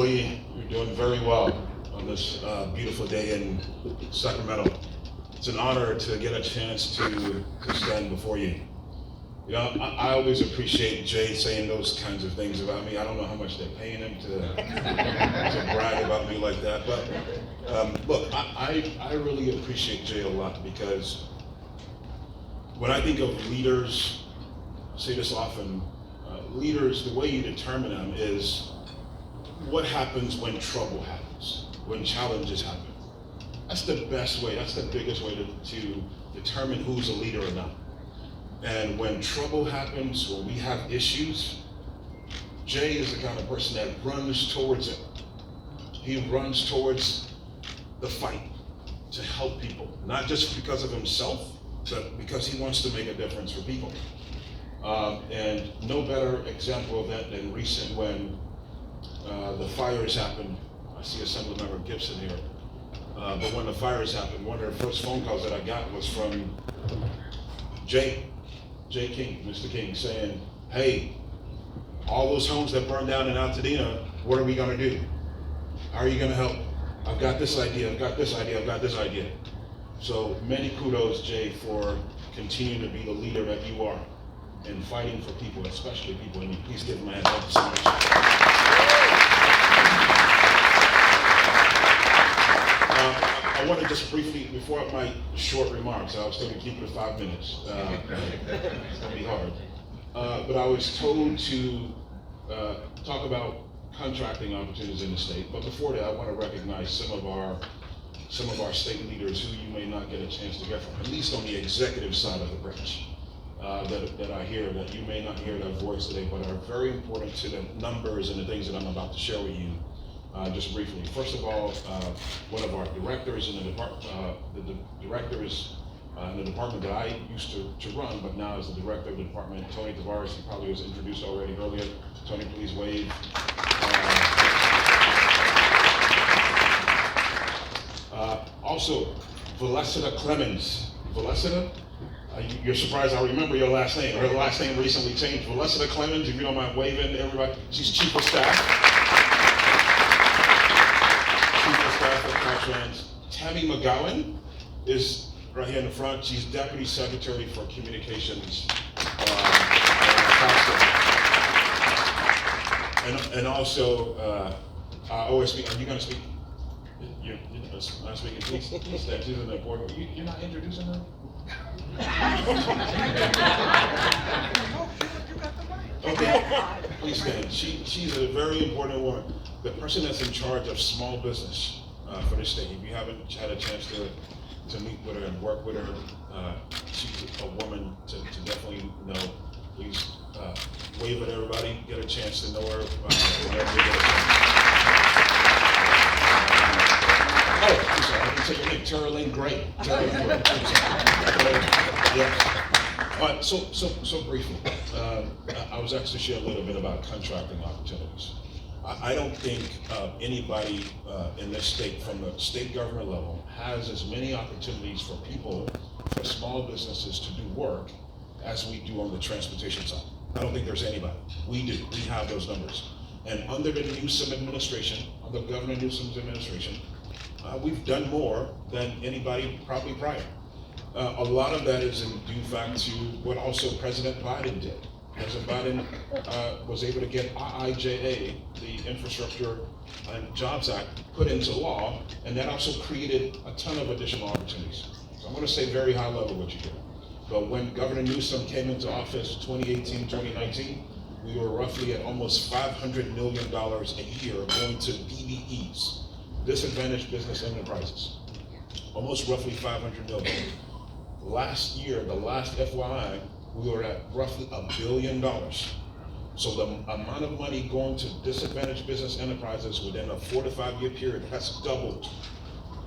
You're doing very well on this beautiful day in Sacramento. It's an honor to get a chance to stand before you. You know, I always appreciate Jay saying those kinds of things about me. I don't know how much they're paying him to brag about me like that. But look, I really appreciate Jay a lot, because when I think of leaders, I say this often, leaders, the way you determine them is what happens when trouble happens, when challenges happen. That's the best way, that's the biggest way to determine who's a leader or not. And when trouble happens, when we have issues, Jay is the kind of person that runs towards it. He runs towards the fight to help people, not just because of himself, but because he wants to make a difference for people. And no better example of that than recent when the fires happened. I see Assemblymember Gibson here. But when the fires happened, one of the first phone calls that I got was from Jay King, Mr. King, saying, hey, all those homes that burned down in Altadena, what are we gonna do? How are you gonna help? I've got this idea, I've got this idea, I've got this idea. So many kudos, Jay, for continuing to be the leader that you are and fighting for people, especially people in need. Please give him a hand. Thank you so much. I want to just briefly, before my short remarks, I was going to keep it 5 minutes. It's going to be hard. But I was told to talk about contracting opportunities in the state. But before that, I want to recognize some of our state leaders who you may not get a chance to get from, at least on the executive side of the branch. That I hear, that you may not hear their voice today, but are very important to the numbers and the things that I'm about to share with you. Just briefly. First of all, one of our directors in the department, in the department that I used to run, but now is the director of the department, Tony Tavares. He probably was introduced already earlier. Tony, please wave. Also, Velicita Clemens. Velicita? You're surprised I remember your last name. Her last name recently changed. Velicita Clemens, if you don't mind waving, everybody. She's chief of staff. Chief of staff at Caltrans. Tammy McGowan is right here in the front. She's deputy secretary for communications at CALSTA. And also, OSB. Are you going to speak? You're not speaking. Please stand. She's an important. You're not introducing her? Okay, please stand. She's a very important woman. The person that's in charge of small business for the state. If you haven't had a chance to meet with her and work with her, she's a woman to definitely know. Please wave at everybody. Get a chance to know her whenever you get a chance. Oh, I'm sorry, I didn't say your name. Tara-Lynn Gray. Yeah. All right, so briefly, I was asked to share a little bit about contracting opportunities. I don't think anybody in this state, from the state government level, has as many opportunities for people, for small businesses to do work as we do on the transportation side. I don't think there's anybody. We do. We have those numbers. And under the Newsom administration, under Governor Newsom's administration, we've done more than anybody probably prior. A lot of that is in due fact to what also President Biden did. President Biden was able to get IIJA, the Infrastructure and Jobs Act, put into law, and that also created a ton of additional opportunities. So I'm going to say very high level what you did. But when Governor Newsom came into office 2018, 2019, we were roughly at almost $500 million a year going to DBEs. Disadvantaged business enterprises, almost roughly $500 million. Last year, the last FYI, we were at roughly $1 billion. So the amount of money going to disadvantaged business enterprises within a 4 to 5 year period has doubled.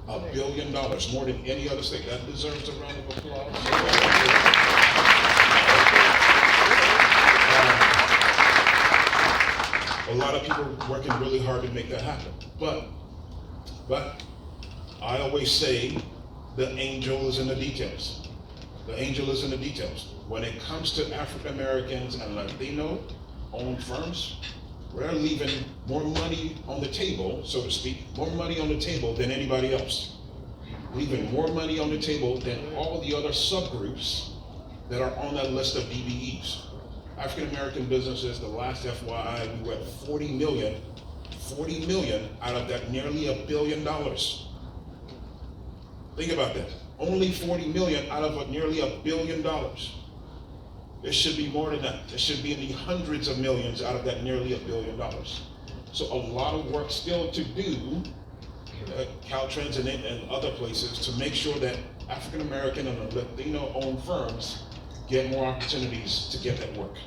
$1 billion, more than any other state. That deserves a round of applause. A lot of people working really hard to make that happen. But I always say the angel is in the details. The angel is in the details. When it comes to African Americans and Latino owned firms, We're leaving more money on the table, so to speak, more money on the table than anybody else. Leaving more money on the table than all the other subgroups that are on that list of DBEs. African American businesses, the last FYI, we were at 40 million out of that nearly $1 billion. Think about that. Only 40 million out of nearly $1 billion. It should be more than that. It should be in the hundreds of millions out of that nearly $1 billion. So a lot of work still to do at Caltrans and other places to make sure that African American and Latino owned firms get more opportunities to get that work.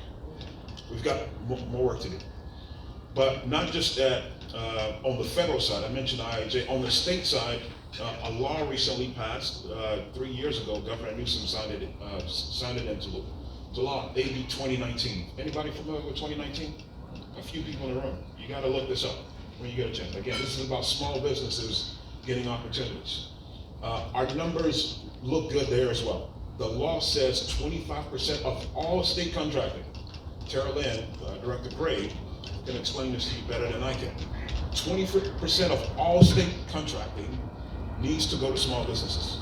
We've got more work to do. But not just that, on the federal side, I mentioned IIJ, on the state side, a law recently passed 3 years ago. Governor Newsom signed it into law, AB 2019. Anybody familiar with 2019? A few people in the room. You got to look this up when you get a chance. Again, this is about small businesses getting opportunities. Our numbers look good there as well. The law says 25% of all state contracting. Tara Lynn, Director Gray, can explain this to you better than I can. 20% of all state contracting needs to go to small businesses.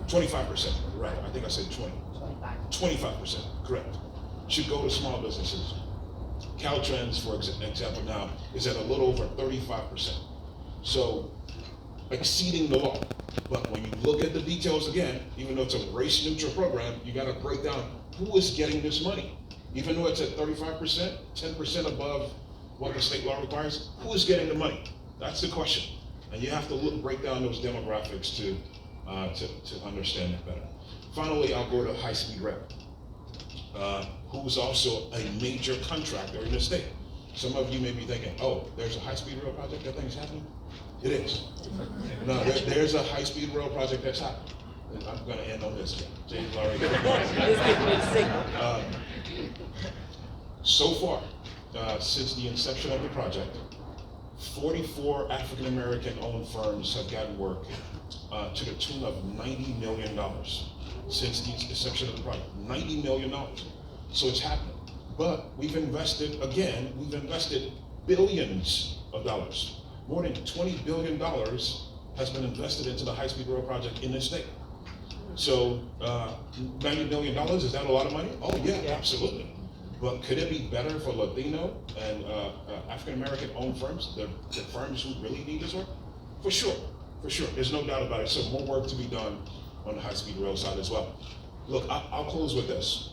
25%, right? I think I said 20. 25%, correct. Should go to small businesses. Caltrans, for example, now is at a little over 35%. So exceeding the law. But when you look at the details again, even though it's a race-neutral program, you got to break down who is getting this money. Even though it's at 35%, 10% above what the state law requires, who is getting the money? That's the question. And you have to break down those demographics to understand it better. Finally, I'll go to high-speed rail, who's also a major contractor in the state. Some of you may be thinking, oh, there's a high-speed rail project, that thing's happening? It is. No, there's a high-speed rail project that's happening. I'm going to end on this. James already. So far, since the inception of the project, 44 African American owned firms have gotten work to the tune of $90 million since the inception of the project. $90 million. So it's happening. But we've invested billions of dollars. More than $20 billion has been invested into the high-speed rail project in this state. So $90 million, is that a lot of money? Oh yeah, absolutely. But could it be better for Latino and African-American owned firms, the firms who really need this work? For sure. There's no doubt about it. So more work to be done on the high-speed rail side as well. Look, I'll close with this.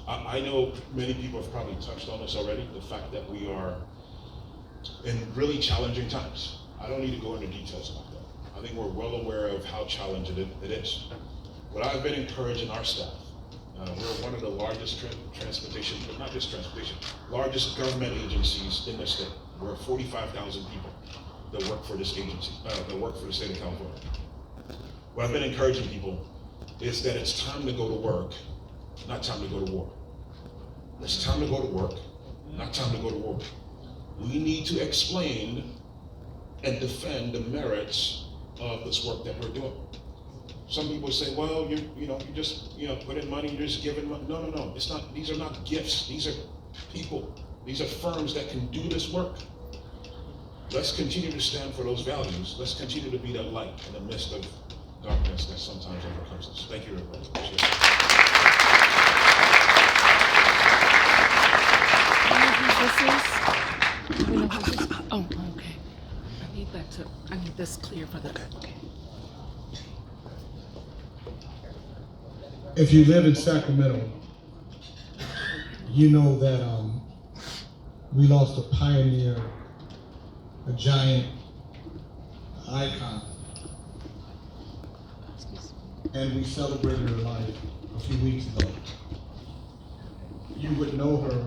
I know many people have probably touched on this already, the fact that we are in really challenging times. I don't need to go into details about that. I think we're well aware of how challenging it is. But I've been encouraging our staff. We're one of the largest largest government agencies in the state. We're 45,000 people that work for this agency, that work for the state of California. What I've been encouraging people is that it's time to go to work, not time to go to war. It's time to go to work, not time to go to war. We need to explain and defend the merits of this work that we're doing. Some people say, well, you just put in money, you're just giving money. No, it's not. These are not gifts. These are people. These are firms that can do this work. Let's continue to stand for those values. Let's continue to be that light in the midst of darkness that sometimes overcomes us. Thank you, everybody. Appreciate it. Oh, okay. I need this clear for the. Okay. If you live in Sacramento, you know that we lost a pioneer, a giant, icon, and we celebrated her life a few weeks ago. You would know her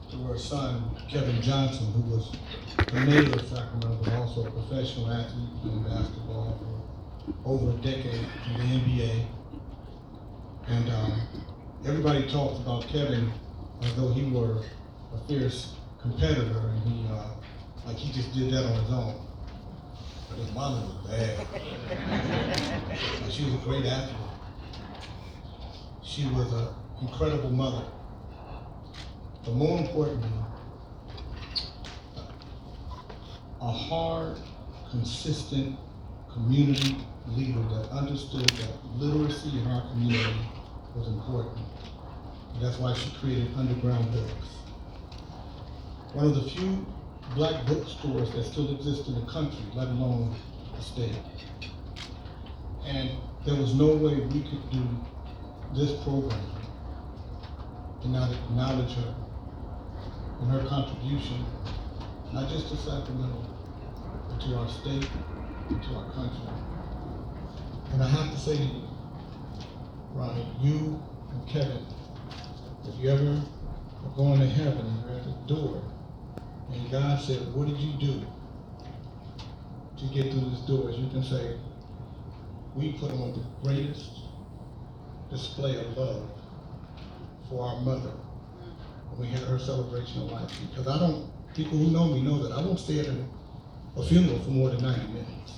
through her son, Kevin Johnson, who was a native of Sacramento, but also a professional athlete in basketball for over a decade in the NBA. And everybody talks about Kevin as though he were a fierce competitor, and he just did that on his own. But his mama was bad. She was a great athlete. She was an incredible mother. But more importantly, a hard, consistent community leader that understood that literacy in our community was important. And that's why she created Underground Books. One of the few black bookstores that still exist in the country, let alone the state. And there was no way we could do this program and not acknowledge her and her contribution, not just to Sacramento, but to our state and to our country. And I have to say to you, Ronnie, you and Kevin, if you ever are going to heaven and you're at the door, and God said, what did you do to get through these doors? You can say, we put on the greatest display of love for our mother when we had her celebration of life. Because people who know me know that I won't stay at a funeral for more than 90 minutes.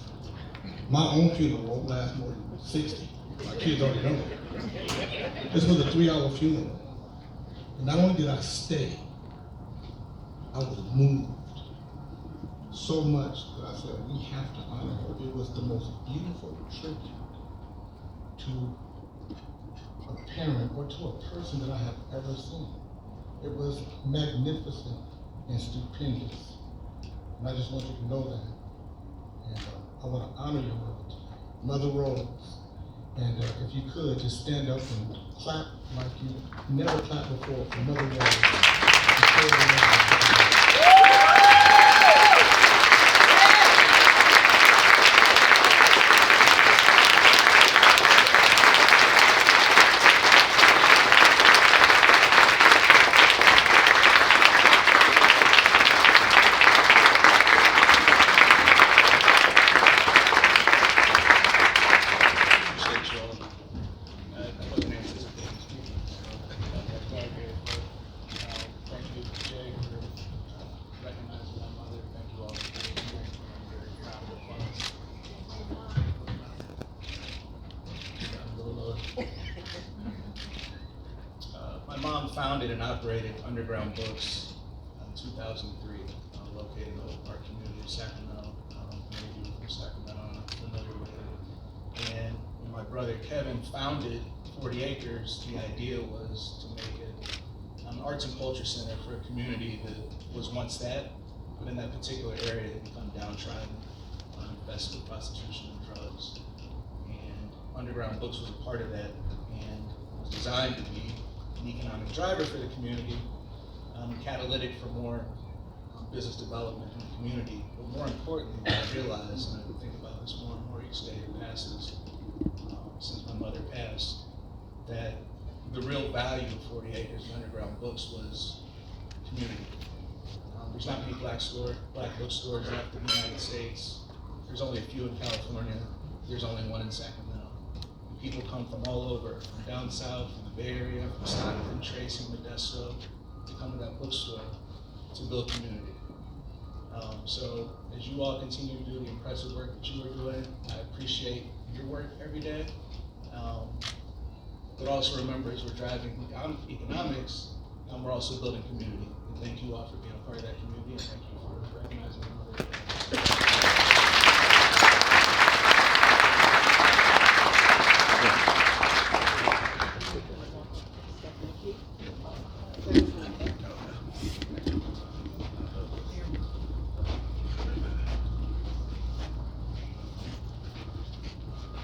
My own funeral won't last more than 60. My kids already know that. This was a 3-hour funeral. And not only did I stay, I was moved so much that I said, we have to honor her. It was the most beautiful tribute to a parent or to a person that I have ever seen. It was magnificent and stupendous. And I just want you to know that. And I want to honor your mother today, Mother Rose. And if you could, just stand up and clap like you never clapped before for Mother Rose. My mom founded and operated Underground Books in 2003, located in the Oak Park community of Sacramento. Many of you from Sacramento are familiar with it. And when my brother Kevin founded 40 Acres, the idea was to make it an arts and culture center for a community that was once that, but in that particular area had become downtrodden, infested with prostitution and drugs. And Underground Books was a part of that, and was designed to be an economic driver for the community, catalytic for more business development in the community. But more importantly, what I realized, and I think about this more and more each day that passes, since my mother passed, that the real value of 40 Acres and Underground Books was community. There's not many black bookstores left in the United States. There's only a few in California. There's only one in Sacramento. People come from all over, from down south, from the Bay Area, from Stockton, Tracy, Modesto, to come to that bookstore to build community. So as you all continue to do the impressive work that you are doing, I appreciate your work every day. But also remember, as we're driving economics, we're also building community. And thank you all for being a part of that community, and thank you for recognizing my mother.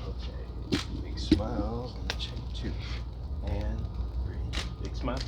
Okay, big smile, and check 2, and 3, big smile.